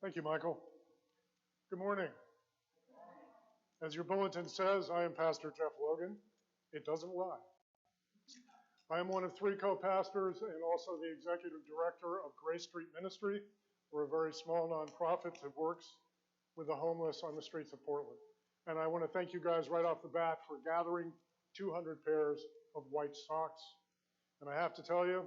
Thank you, Michael. Good morning. As your bulletin says, I am Pastor Jeff Logan. It doesn't lie. I am one of three co-pastors and also the executive director of Grace Street Ministry. We're a very small nonprofit that works with the homeless on the streets of Portland. And I want to thank you guys right off the bat for gathering 200 pairs of white socks. And I have to tell you,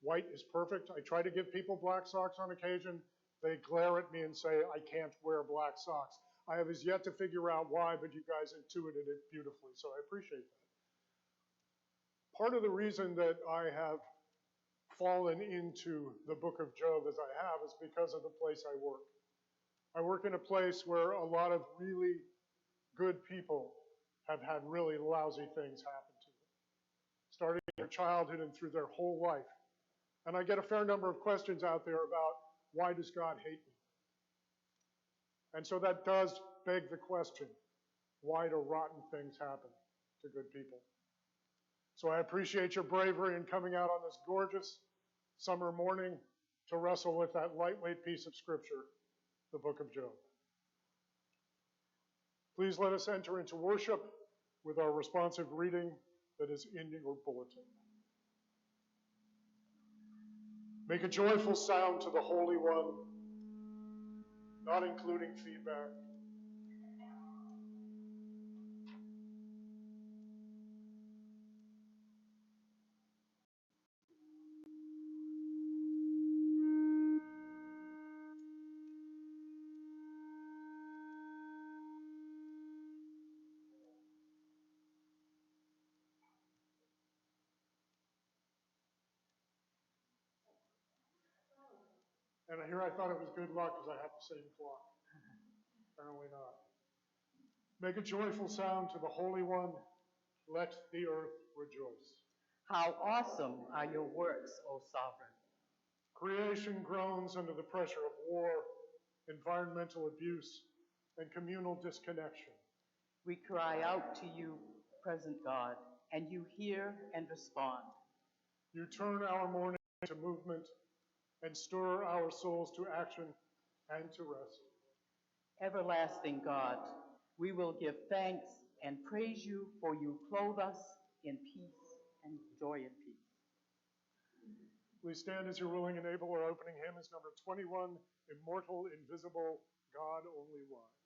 white is perfect. I try to give people black socks on occasion. They glare at me and say, I can't wear black socks. I have as yet to figure out why, but you guys intuited it beautifully, so I appreciate that. Part of the reason that I have fallen into the book of Job as I have is because of the place I work. I work in a place where a lot of really good people have had really lousy things happen to them, starting in their childhood and through their whole life. And I get a fair number of questions out there about, why does God hate me? And so that does beg the question, why do rotten things happen to good people? So I appreciate your bravery in coming out on this gorgeous summer morning to wrestle with that lightweight piece of scripture, the book of Job. Please let us enter into worship with our responsive reading that is in your bulletin. Make a joyful sound to the Holy One, not including feedback. And here I thought it was good luck because I have the same clock. Apparently not. Make a joyful sound to the Holy One. Let the earth rejoice. How awesome are your works, O Sovereign. Creation groans under the pressure of war, environmental abuse, and communal disconnection. We cry out to you, present God, and you hear and respond. You turn our mourning to movement and stir our souls to action and to rest. Everlasting God, we will give thanks and praise you, for you clothe us in peace and joy and peace. Please stand as you're willing and able. Our opening hymn is number 21, Immortal, Invisible, God Only Wise.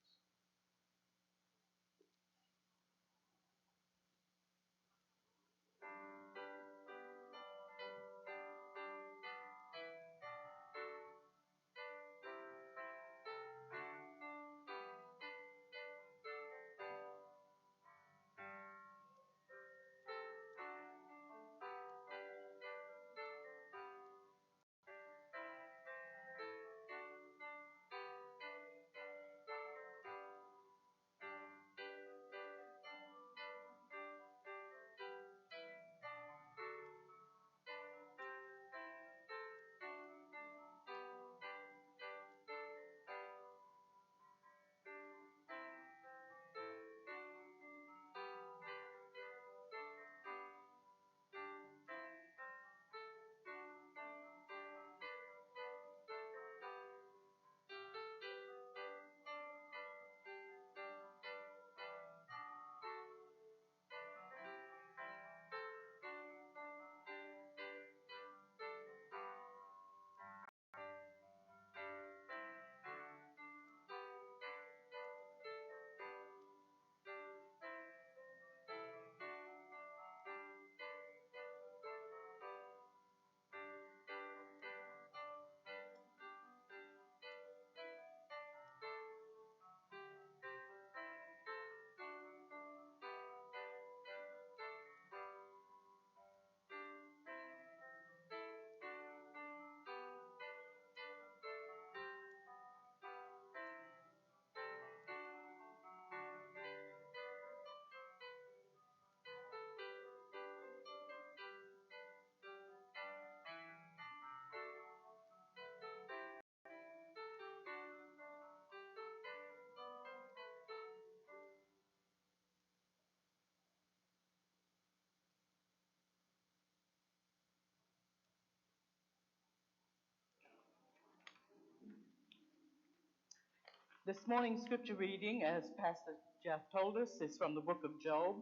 This morning's scripture reading, as Pastor Jeff told us, is from the book of Job,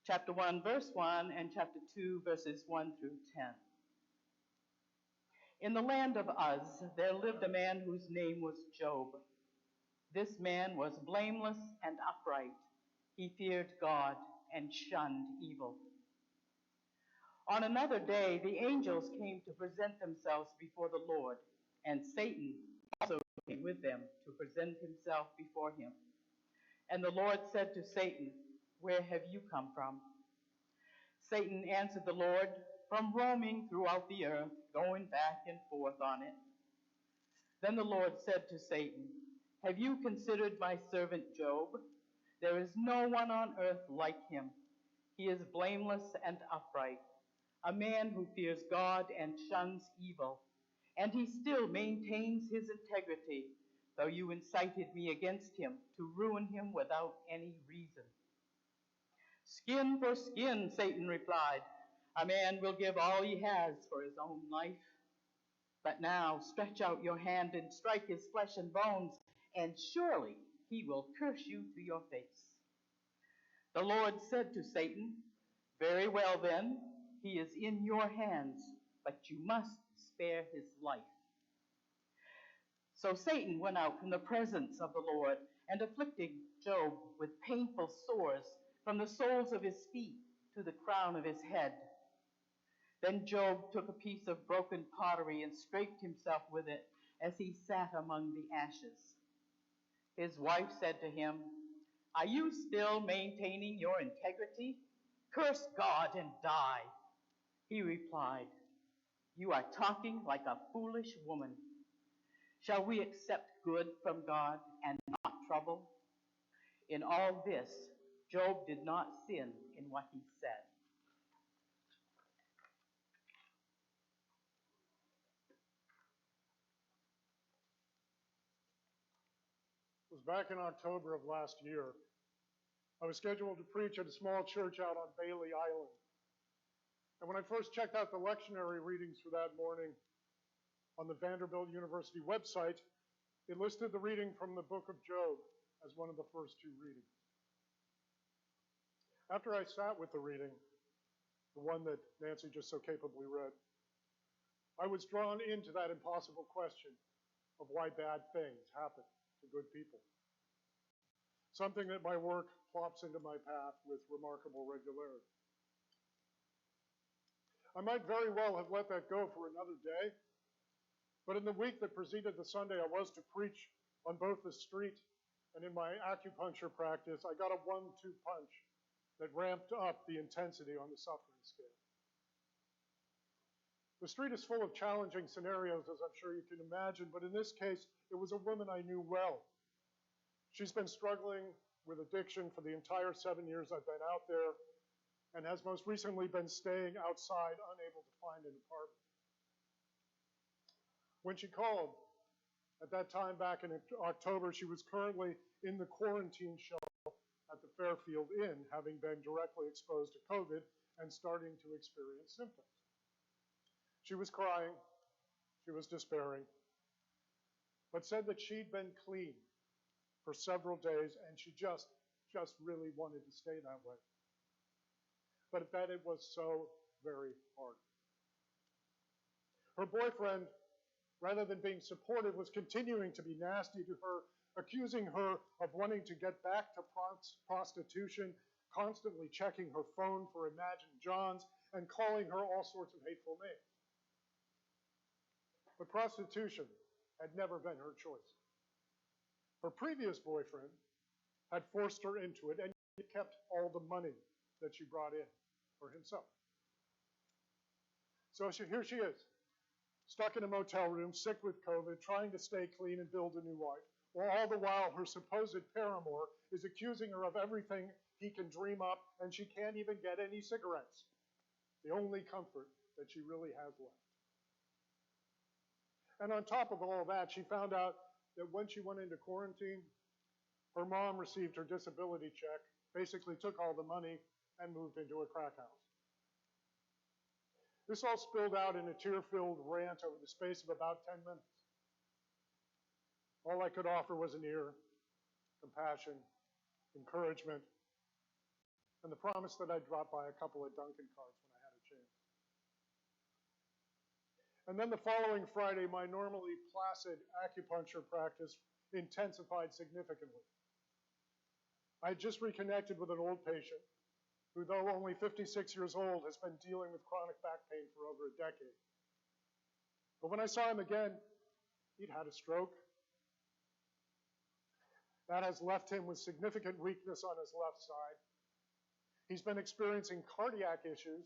chapter 1, verse 1, and chapter 2, verses 1 through 10. In the land of Uz, there lived a man whose name was Job. This man was blameless and upright. He feared God and shunned evil. On another day, the angels came to present themselves before the Lord, and Satan also came with them to present himself before him. And the Lord said to Satan, "Where have you come from?" Satan answered the Lord, "From roaming throughout the earth, going back and forth on it." Then the Lord said to Satan, "Have you considered my servant Job? There is no one on earth like him. He is blameless and upright, a man who fears God and shuns evil, and he still maintains his integrity, though you incited me against him to ruin him without any reason." "Skin for skin," Satan replied. "A man will give all he has for his own life. But now stretch out your hand and strike his flesh and bones, and surely he will curse you to your face." The Lord said to Satan, "Very well then, he is in your hands, but you must spare his life." So Satan went out from the presence of the Lord and afflicted Job with painful sores from the soles of his feet to the crown of his head. Then Job took a piece of broken pottery and scraped himself with it as he sat among the ashes. His wife said to him, "Are you still maintaining your integrity? Curse God and die." He replied, "You are talking like a foolish woman. Shall we accept good from God and not trouble?" In all this, Job did not sin in what he said. It was back in October of last year. I was scheduled to preach at a small church out on Bailey Island. And when I first checked out the lectionary readings for that morning on the Vanderbilt University website, it listed the reading from the book of Job as one of the first two readings. After I sat with the reading, the one that Nancy just so capably read, I was drawn into that impossible question of why bad things happen to good people. Something that my work plops into my path with remarkable regularity. I might very well have let that go for another day, but in the week that preceded the Sunday I was to preach on both the street and in my acupuncture practice, I got a 1-2 punch that ramped up the intensity on the suffering scale. The street is full of challenging scenarios, as I'm sure you can imagine, but in this case, it was a woman I knew well. She's been struggling with addiction for the entire 7 years I've been out there, and has most recently been staying outside, unable to find an apartment. When she called, at that time back in October, she was currently in the quarantine shelter at the Fairfield Inn, having been directly exposed to COVID and starting to experience symptoms. She was crying, she was despairing, but said that she'd been clean for several days and she just really wanted to stay that way. But that it was so very hard. Her boyfriend, rather than being supportive, was continuing to be nasty to her, accusing her of wanting to get back to prostitution, constantly checking her phone for imagined Johns, and calling her all sorts of hateful names. But prostitution had never been her choice. Her previous boyfriend had forced her into it, and he kept all the money that she brought in for himself. So here she is, stuck in a motel room, sick with COVID, trying to stay clean and build a new life, while all the while her supposed paramour is accusing her of everything he can dream up, and she can't even get any cigarettes, the only comfort that she really has left. And on top of all that, she found out that when she went into quarantine, her mom received her disability check, basically took all the money, and moved into a crack house. This all spilled out in a tear-filled rant over the space of about 10 minutes. All I could offer was an ear, compassion, encouragement, and the promise that I'd drop by a couple of Dunkin' cards when I had a chance. And then the following Friday, my normally placid acupuncture practice intensified significantly. I had just reconnected with an old patient who, though only 56 years old, has been dealing with chronic back pain for over a decade. But when I saw him again, he'd had a stroke. That has left him with significant weakness on his left side. He's been experiencing cardiac issues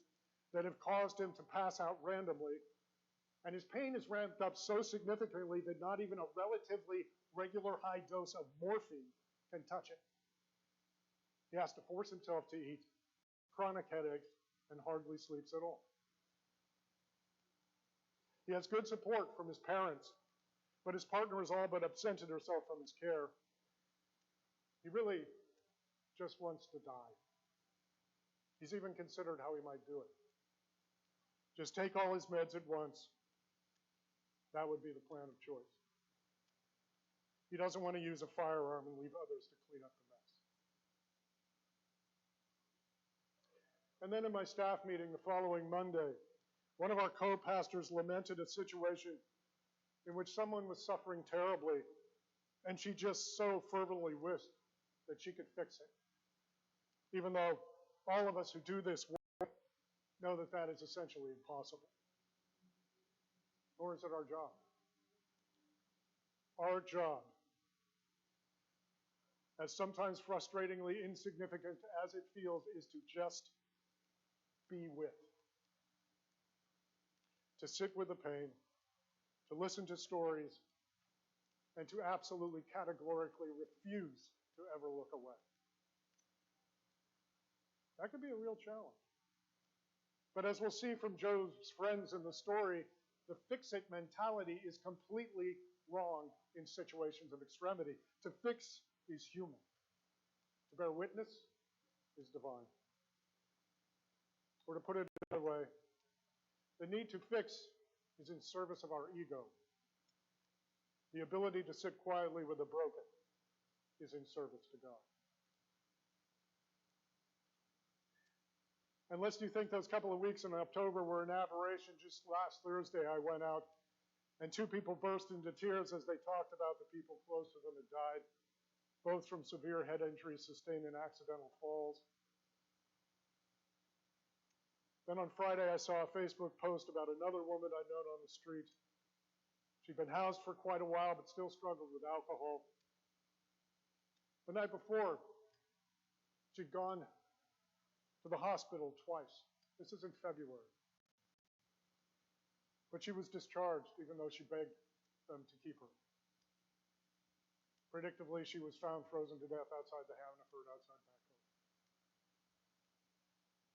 that have caused him to pass out randomly. And his pain is ramped up so significantly that not even a relatively regular high dose of morphine can touch it. He has to force himself to eat, chronic headaches, and hardly sleeps at all. He has good support from his parents, but his partner has all but absented herself from his care. He really just wants to die. He's even considered how he might do it. Just take all his meds at once. That would be the plan of choice. He doesn't want to use a firearm and leave others to clean up the mess. And then in my staff meeting the following Monday, one of our co-pastors lamented a situation in which someone was suffering terribly, and she just so fervently wished that she could fix it, even though all of us who do this work know that that is essentially impossible. Nor is it our job. Our job, as sometimes frustratingly insignificant as it feels, is to just be with. To sit with the pain, to listen to stories, and to absolutely categorically refuse to ever look away. That could be a real challenge. But as we'll see from Job's friends in the story, the fix-it mentality is completely wrong in situations of extremity. To fix is human. To bear witness is divine. Or to put it another way, the need to fix is in service of our ego. The ability to sit quietly with the broken is in service to God. Unless you think those couple of weeks in October were an aberration, just last Thursday I went out and two people burst into tears as they talked about the people close to them had died, both from severe head injuries sustained in accidental falls. Then on Friday I saw a Facebook post about another woman I'd known on the street. She'd been housed for quite a while but still struggled with alcohol. The night before, she'd gone to the hospital twice. This is in February. But she was discharged even though she begged them to keep her. Predictably, she was found frozen to death outside the Hannaford outside back home.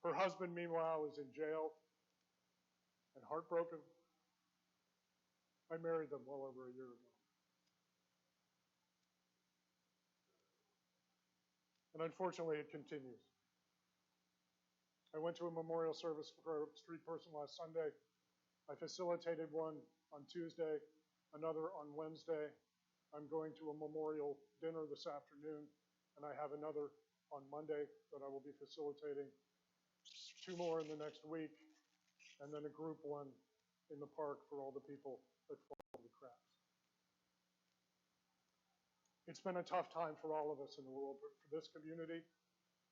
Her husband, meanwhile, is in jail and heartbroken. I married them well over a year ago. And unfortunately, it continues. I went to a memorial service for a street person last Sunday. I facilitated one on Tuesday, another on Wednesday. I'm going to a memorial dinner this afternoon, and I have another on Monday that I will be facilitating. 2 more in the next week, and then a group one in the park for all the people that fall through the cracks. It's been a tough time for all of us in the world, but for this community,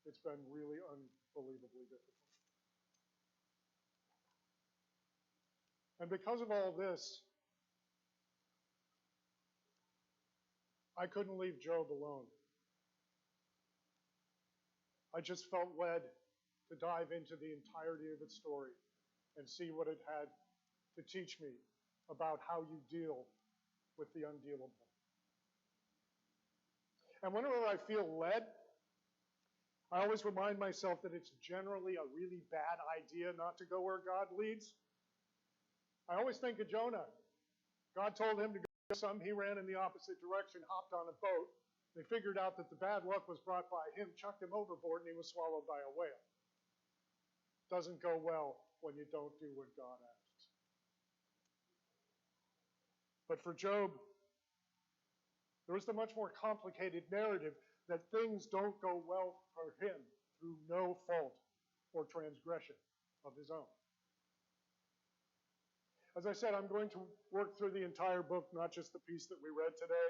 it's been really unbelievably difficult. And because of all this, I couldn't leave Job alone. I just felt led to dive into the entirety of its story and see what it had to teach me about how you deal with the undealable. And whenever I feel led, I always remind myself that it's generally a really bad idea not to go where God leads. I always think of Jonah. God told him to go some, he ran in the opposite direction, hopped on a boat. They figured out that the bad luck was brought by him, chucked him overboard, and he was swallowed by a whale. Doesn't go well when you don't do what God asks. But for Job, There is the much more complicated narrative that things don't go well for him through no fault or transgression of his own. As I said, I'm going to work through the entire book, not just the piece that we read today.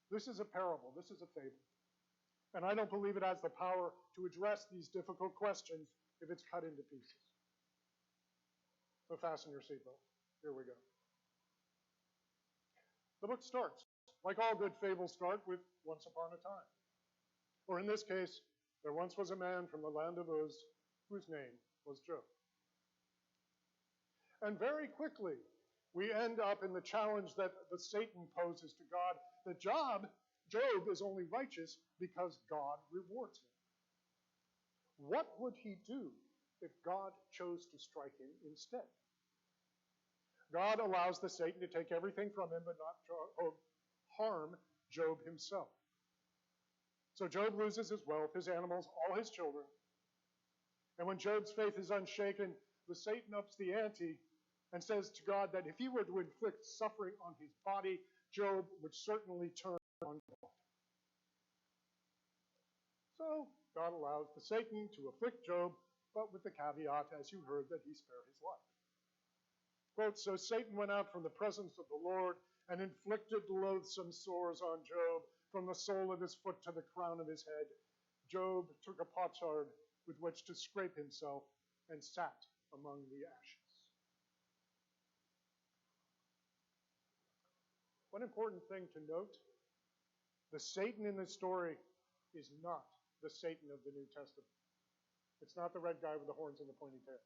This is a parable. This is a fable. And I don't believe it has the power to address these difficult questions if it's cut into pieces. So fasten your seatbelts. Here we go. The book starts, like all good fables start, with once upon a time. Or in this case, there once was a man from the land of Uz whose name was Job. And very quickly, we end up in the challenge that Satan poses to God, that Job is only righteous because God rewards him. What would he do if God chose to strike him instead? God allows the Satan to take everything from him, but not harm Job himself. So Job loses his wealth, his animals, all his children. And when Job's faith is unshaken, the Satan ups the ante and says to God that if he were to inflict suffering on his body, Job would certainly turn on God. So God allows the Satan to afflict Job, but with the caveat, as you heard, that he spare his life. Quote, so Satan went out from the presence of the Lord and inflicted loathsome sores on Job from the sole of his foot to the crown of his head. Job took a potsherd with which to scrape himself and sat among the ashes. One important thing to note, the Satan in this story is not the Satan of the New Testament. It's not the red guy with the horns and the pointy tail.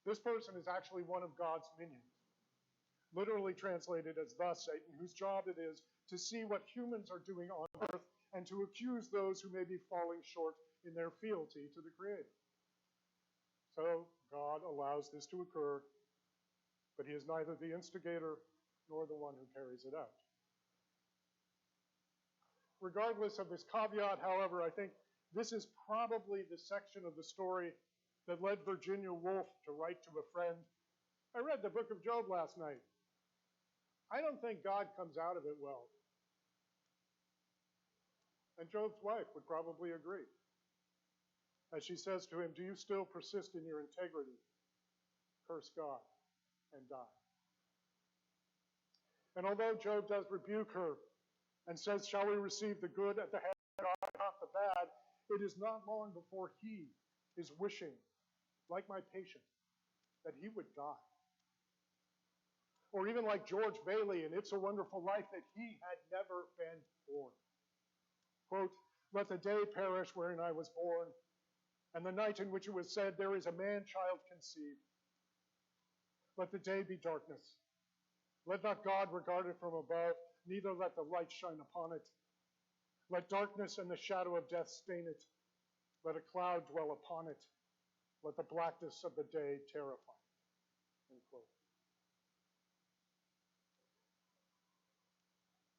This person is actually one of God's minions, literally translated as the Satan, whose job it is to see what humans are doing on earth and to accuse those who may be falling short in their fealty to the Creator. So God allows this to occur, but he is neither the instigator nor the one who carries it out. Regardless of this caveat, however, I think this is probably the section of the story that led Virginia Woolf to write to a friend, I read the book of Job last night. I don't think God comes out of it well. And Job's wife would probably agree. As she says to him, do you still persist in your integrity? Curse God and die. And although Job does rebuke her and says, shall we receive the good at the hand of God, not the bad, it is not long before he is wishing, like my patient, that he would die. Or even like George Bailey in It's a Wonderful Life, that he had never been born. Quote, let the day perish wherein I was born, and the night in which it was said, there is a man-child conceived. Let the day be darkness. Let not God regard it from above, neither let the light shine upon it. Let darkness and the shadow of death stain it. Let a cloud dwell upon it. Let the blackness of the day terrify it. End quote.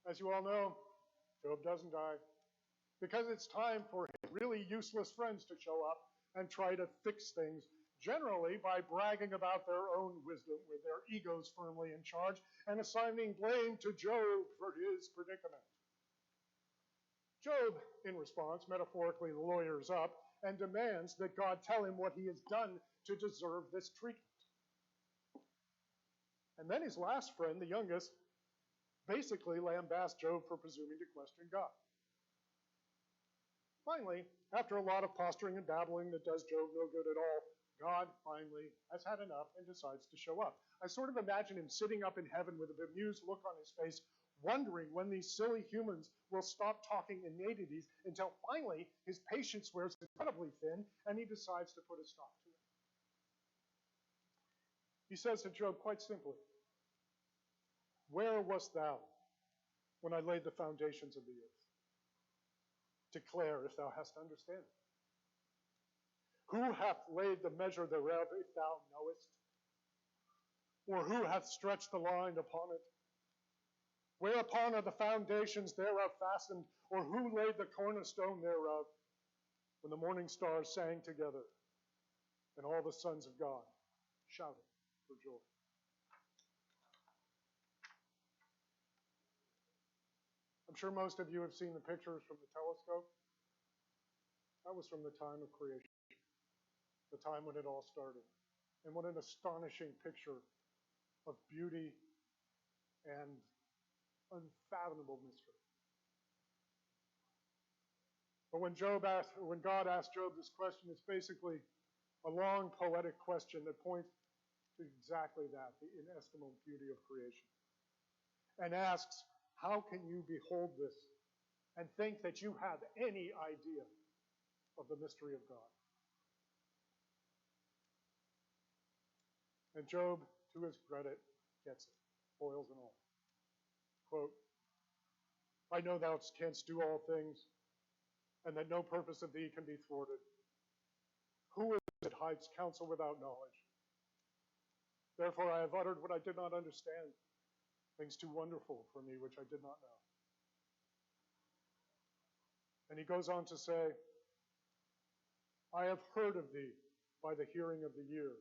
As you all know, Job doesn't die because it's time for his really useless friends to show up and try to fix things, generally by bragging about their own wisdom with their egos firmly in charge and assigning blame to Job for his predicament. Job, in response, metaphorically lawyers up and demands that God tell him what he has done to deserve this treatment. And then his last friend, the youngest, basically lambasts Job for presuming to question God. Finally, after a lot of posturing and babbling that does Job no good at all, God finally has had enough and decides to show up. I sort of imagine him sitting up in heaven with a bemused look on his face, wondering when these silly humans will stop talking inanities until finally his patience wears incredibly thin and he decides to put a stop to it. He says to Job quite simply, where wast thou when I laid the foundations of the earth? Declare if thou hast understanding. Who hath laid the measure thereof, if thou knowest? Or who hath stretched the line upon it? Whereupon are the foundations thereof fastened? Or who laid the cornerstone thereof? When the morning stars sang together, and all the sons of God shouted for joy. . I'm sure most of you have seen the pictures from the telescope. That was from the time of creation, the time when it all started. And what an astonishing picture of beauty and unfathomable mystery. But when God asked Job this question, it's basically a long poetic question that points to exactly that, the inestimable beauty of creation. And asks, how can you behold this and think that you have any idea of the mystery of God? And Job, to his credit, gets it, foils and all. Quote, I know thou canst do all things, and that no purpose of thee can be thwarted. Who is it that hides counsel without knowledge? Therefore I have uttered what I did not understand, things too wonderful for me which I did not know. And he goes on to say, I have heard of thee by the hearing of the ear,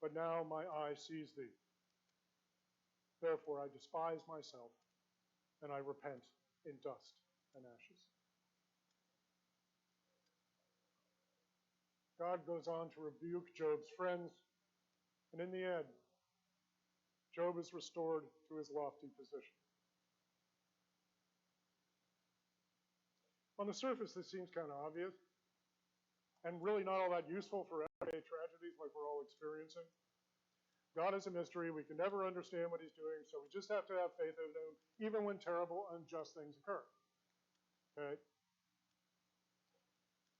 but now my eye sees thee. Therefore I despise myself, and I repent in dust and ashes. God goes on to rebuke Job's friends, and in the end, Job is restored to his lofty position. On the surface, this seems kind of obvious, and really not all that useful for everyday tragedies like we're all experiencing. God is a mystery. We can never understand what he's doing, so we just have to have faith in him, even when terrible, unjust things occur. Okay?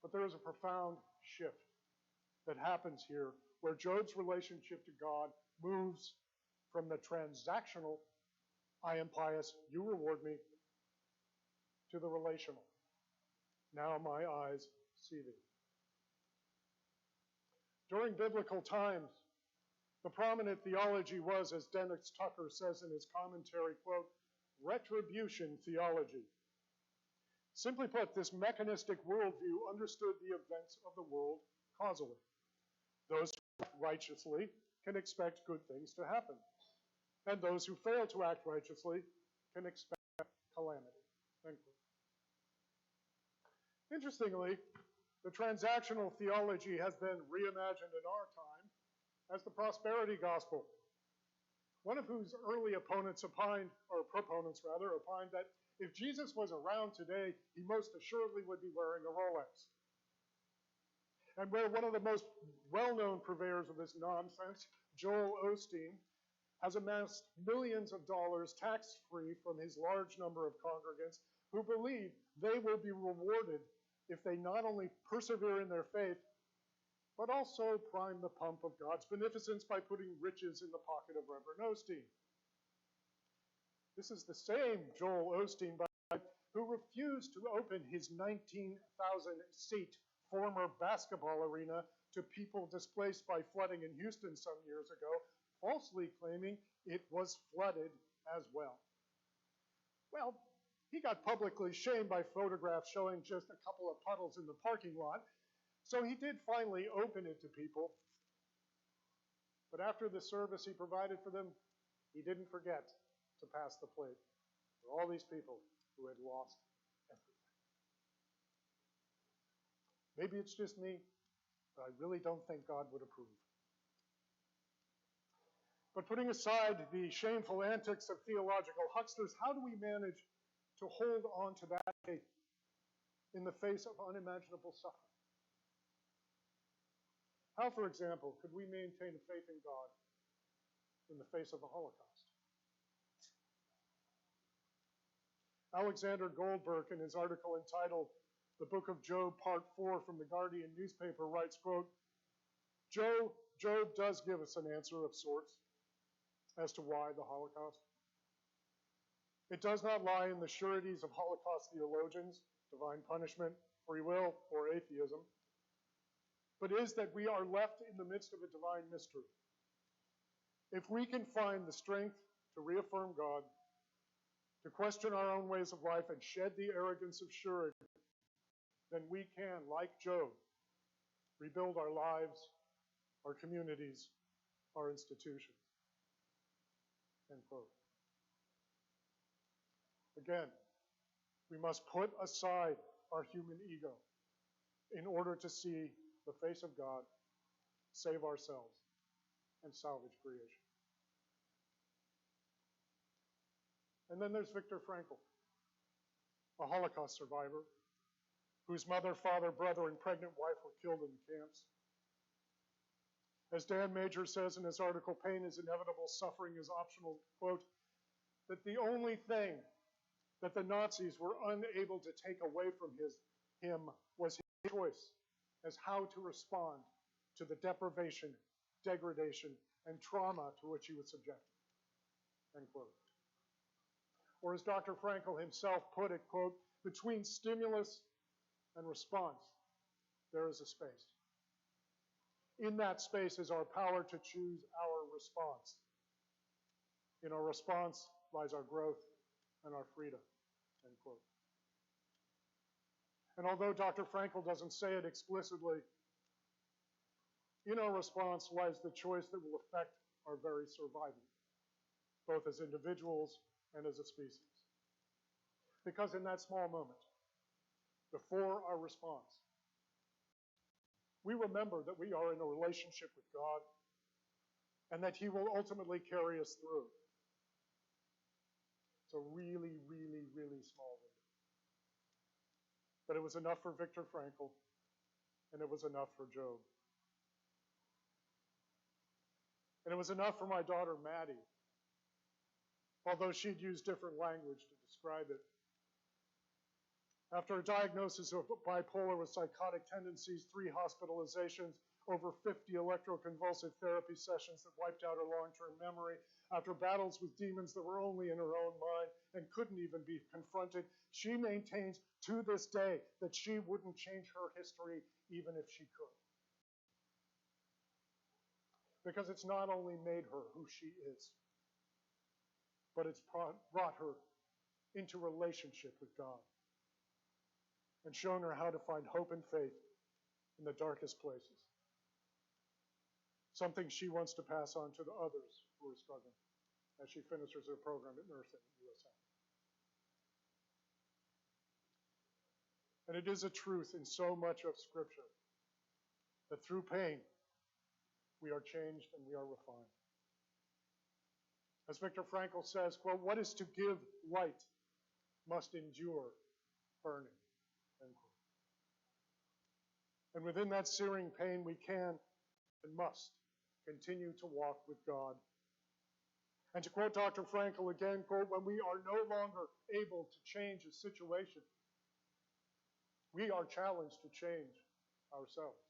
But there is a profound shift that happens here where Job's relationship to God moves from the transactional, I am pious, you reward me, to the relational. Now my eyes see thee. During biblical times, the prominent theology was, as Dennis Tucker says in his commentary, quote, retribution theology. Simply put, this mechanistic worldview understood the events of the world causally. Those who act righteously can expect good things to happen, and those who fail to act righteously can expect calamity. Thank you. Interestingly, the transactional theology has been reimagined in our time as the prosperity gospel, one of whose early opponents opined, or proponents rather, opined that if Jesus was around today, he most assuredly would be wearing a Rolex. And where one of the most well-known purveyors of this nonsense, Joel Osteen, has amassed millions of dollars tax-free from his large number of congregants who believe they will be rewarded if they not only persevere in their faith, but also prime the pump of God's beneficence by putting riches in the pocket of Reverend Osteen. This is the same Joel Osteen, who refused to open his 19,000-seat former basketball arena to people displaced by flooding in Houston some years ago, falsely claiming it was flooded as well. Well, he got publicly shamed by photographs showing just a couple of puddles in the parking lot, so he did finally open it to people. But after the service he provided for them, he didn't forget to pass the plate for all these people who had lost everything. Maybe it's just me, but I really don't think God would approve. But putting aside the shameful antics of theological hucksters, how do we manage to hold on to that faith in the face of unimaginable suffering? How, for example, could we maintain faith in God in the face of the Holocaust? Alexander Goldberg, in his article entitled The Book of Job, Part 4 from the Guardian newspaper, writes, quote, Job does give us an answer of sorts as to why the Holocaust. It does not lie in the sureties of Holocaust theologians, divine punishment, free will, or atheism, but is that we are left in the midst of a divine mystery. If we can find the strength to reaffirm God, to question our own ways of life and shed the arrogance of surety, then we can, like Job, rebuild our lives, our communities, our institutions. End quote. Again, we must put aside our human ego in order to see the face of God, save ourselves, and salvage creation. And then there's Viktor Frankl, a Holocaust survivor whose mother, father, brother, and pregnant wife were killed in the camps. As Dan Major says in his article, Pain is Inevitable, Suffering is Optional, quote, that the only thing that the Nazis were unable to take away from him was his choice as how to respond to the deprivation, degradation, and trauma to which he was subjected, end quote. Or as Dr. Frankl himself put it, quote, between stimulus and response, there is a space. In that space is our power to choose our response. In our response lies our growth and our freedom, end quote. And although Dr. Frankl doesn't say it explicitly, in our response lies the choice that will affect our very survival, both as individuals and as a species. Because in that small moment, before our response, we remember that we are in a relationship with God and that He will ultimately carry us through. It's a really, really, really small window. But it was enough for Viktor Frankl, and it was enough for Job. And it was enough for my daughter, Maddie, although she'd used different language to describe it. After a diagnosis of bipolar with psychotic tendencies, 3 hospitalizations, over 50 electroconvulsive therapy sessions that wiped out her long-term memory, after battles with demons that were only in her own mind and couldn't even be confronted, she maintains to this day that she wouldn't change her history even if she could. Because it's not only made her who she is, but it's brought her into relationship with God and shown her how to find hope and faith in the darkest places. Something she wants to pass on to the others who are struggling as she finishes her program at nursing at USM. And it is a truth in so much of Scripture that through pain, we are changed and we are refined. As Viktor Frankl says, quote, what is to give light must endure burning. And within that searing pain, we can and must continue to walk with God. And to quote Dr. Frankl again, quote, when we are no longer able to change a situation, we are challenged to change ourselves.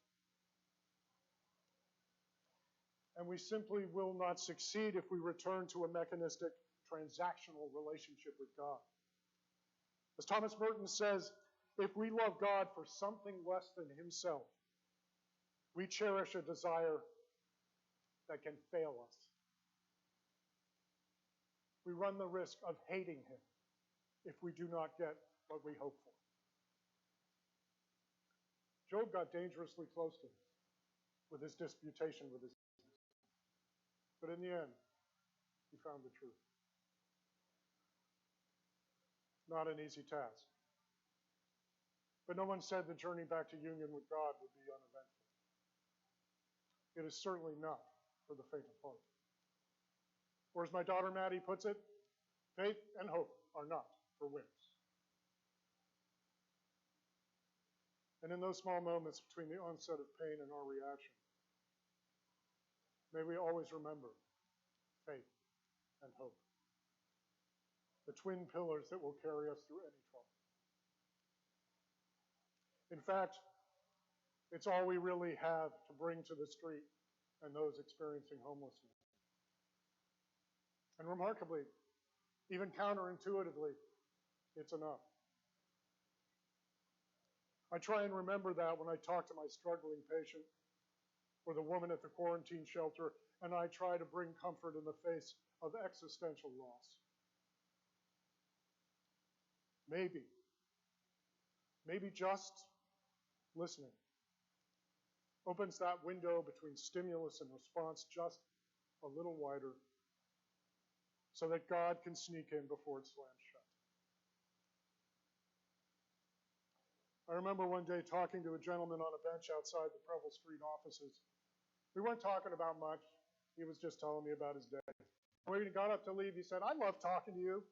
And we simply will not succeed if we return to a mechanistic, transactional relationship with God. As Thomas Merton says, if we love God for something less than Himself, we cherish a desire that can fail us. We run the risk of hating Him if we do not get what we hope for. Job got dangerously close to this with his disputation with his enemies. But in the end, he found the truth. Not an easy task. But no one said the journey back to union with God would be uneventful. It is certainly not for the faint of heart. Or as my daughter Maddie puts it, faith and hope are not for wimps. And in those small moments between the onset of pain and our reaction, may we always remember faith and hope, the twin pillars that will carry us through any trouble. In fact, it's all we really have to bring to the street and those experiencing homelessness. And remarkably, even counterintuitively, it's enough. I try and remember that when I talk to my struggling patient or the woman at the quarantine shelter, and I try to bring comfort in the face of existential loss. Maybe just listening opens that window between stimulus and response just a little wider so that God can sneak in before it slams shut. I remember one day talking to a gentleman on a bench outside the Preble Street offices. We weren't talking about much. He was just telling me about his day. When he got up to leave, he said, "I love talking to you.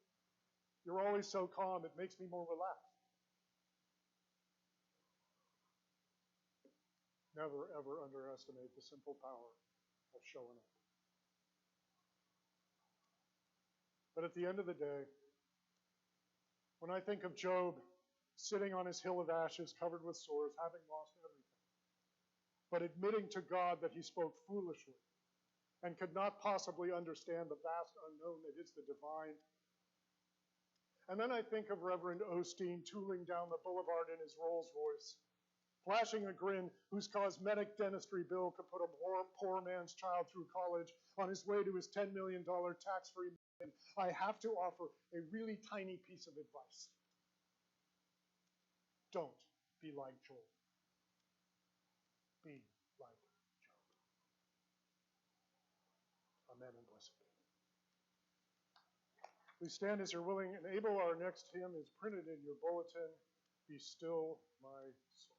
You're always so calm. It makes me more relaxed." Never, ever underestimate the simple power of showing up. But at the end of the day, when I think of Job sitting on his hill of ashes covered with sores, having lost everything, but admitting to God that he spoke foolishly and could not possibly understand the vast unknown that is the divine. And then I think of Reverend Osteen tooling down the boulevard in his Rolls Royce, flashing a grin whose cosmetic dentistry bill could put a poor man's child through college on his way to his $10 million tax-free million. I have to offer a really tiny piece of advice. Don't be like Job. Be like Job. Amen and blessed be. Please stand as you're willing and able. Our next hymn is printed in your bulletin, "Be Still My Soul."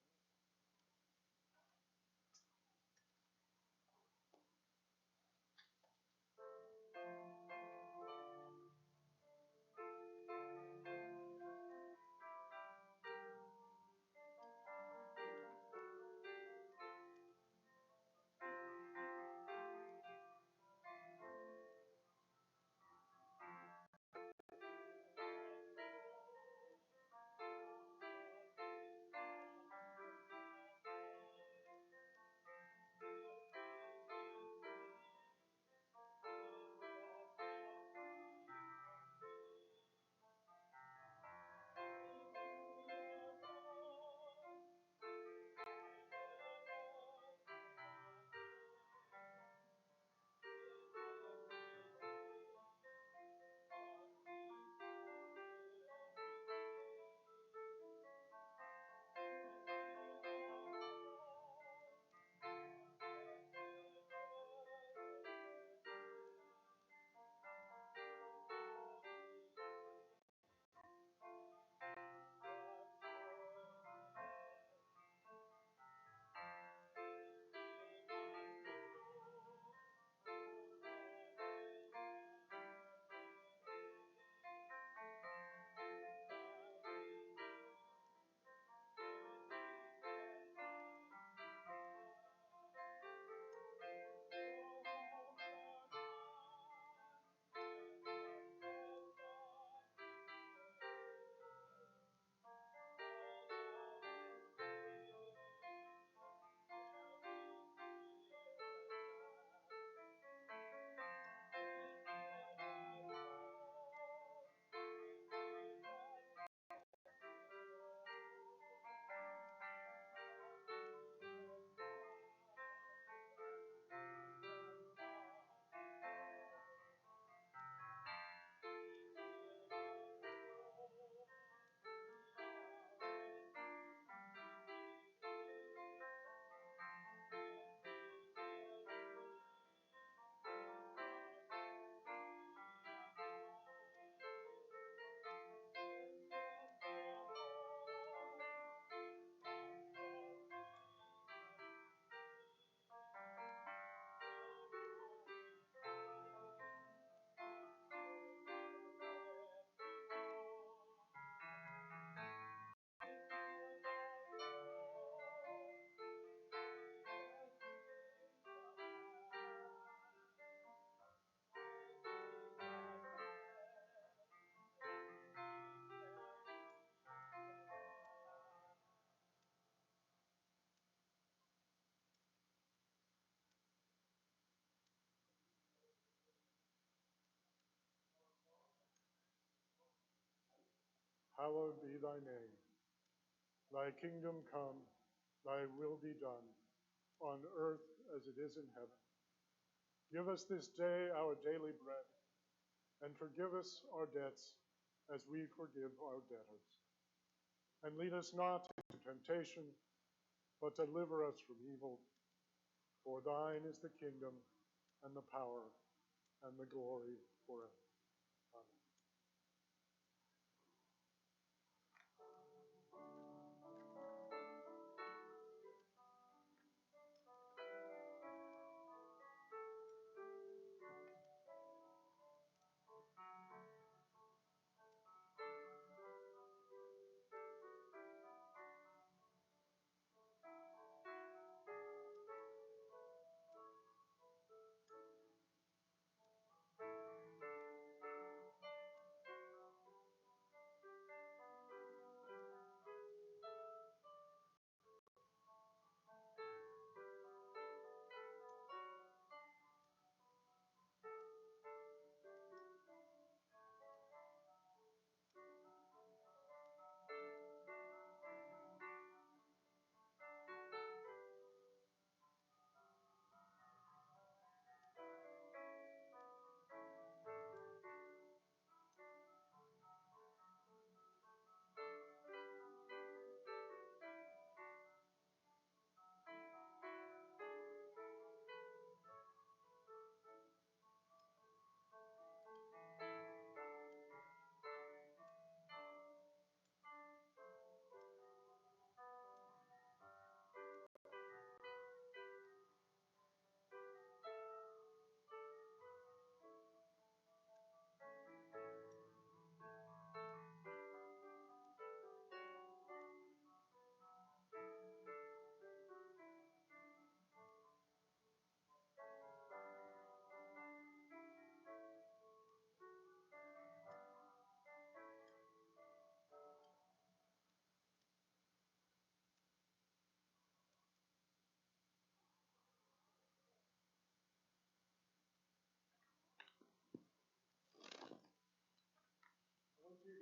Hallowed be thy name. Thy kingdom come, thy will be done, on earth as it is in heaven. Give us this day our daily bread, and forgive us our debts as we forgive our debtors. And lead us not into temptation, but deliver us from evil. For thine is the kingdom, and the power, and the glory forever. Amen.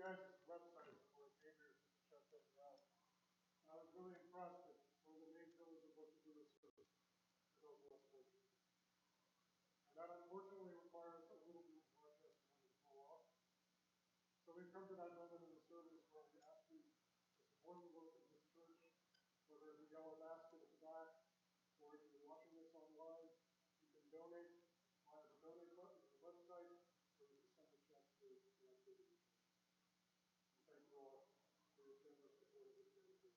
guys' website before I came here to check things out. I was really impressed that one of the main pillars of what you do is service for those less fortunate. And that unfortunately requires a little bit of work as to when to pull off. So we've come to that moment in the service where we ask you to support the work of this church, whether the yellow basket at the back, or if you're watching this online, you can donate via the donate button on the website, or you can send a check to the activity. And thank you all for your generous support of this ministry.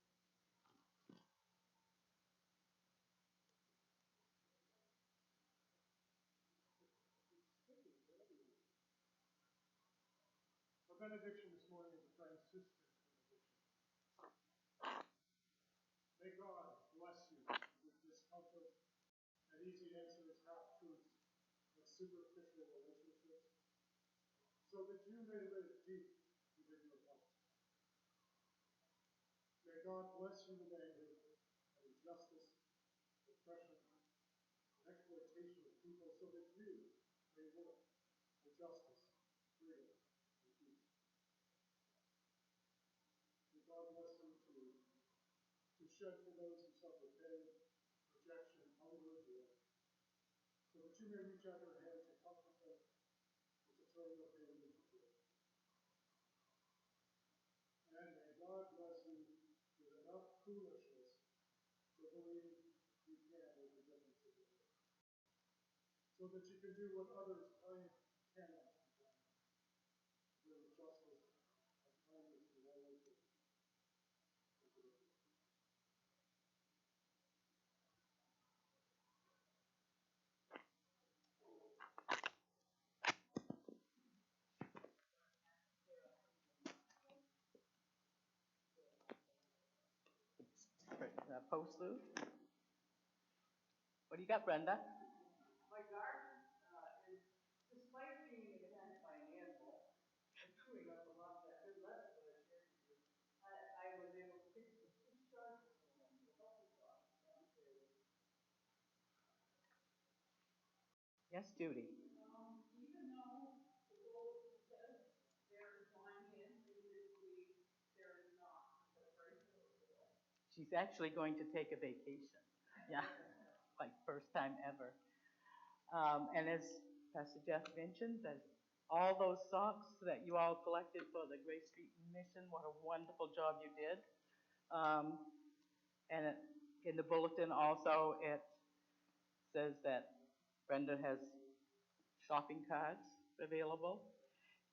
Our benediction this morning is a Franciscan benediction. May God bless you with discomfort and easy answers, half-truths, and superficial relationships, so that you may live deep within your heart. May God bless you with anger and injustice, oppression, and exploitation of people, so that you may work for justice, freedom, and peace. May God bless you to shed for those who suffer pain, rejection, hunger, and war, so that you may reach out your hand to comfort them and to turn their pain into joy. And may God bless you with enough foolishness to believe you can make a difference in the world, so that you can do what others claim cannot be done, bring justice and kindness to all people. Post-Lou. What do you got, Brenda? My garden is, despite being attacked by an animal and chewing up a lot of that good lettuce that I shared with you, I was able to fix the switch charges for them. So help us out. Yes, Judy. Even though the bulletin says there is line in this week, there is not. So pray for the boy. She's actually going to take a vacation. Yeah, like first time ever. And as Pastor Jeff mentioned, that all those socks that you all collected for the Grace Street mission, what a wonderful job you did. And in the bulletin also, it says that Brenda has shopping cards available.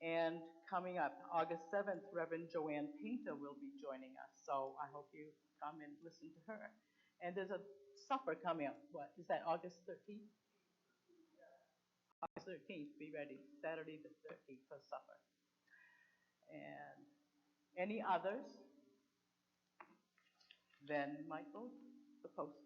And coming up, August 7th, Reverend Joanne Painter will be joining us. So I hope you come and listen to her. And there's a supper coming up. What, is that August 13th? August 13th, be ready. Saturday the 13th for supper. And any others? Then Michael, the post.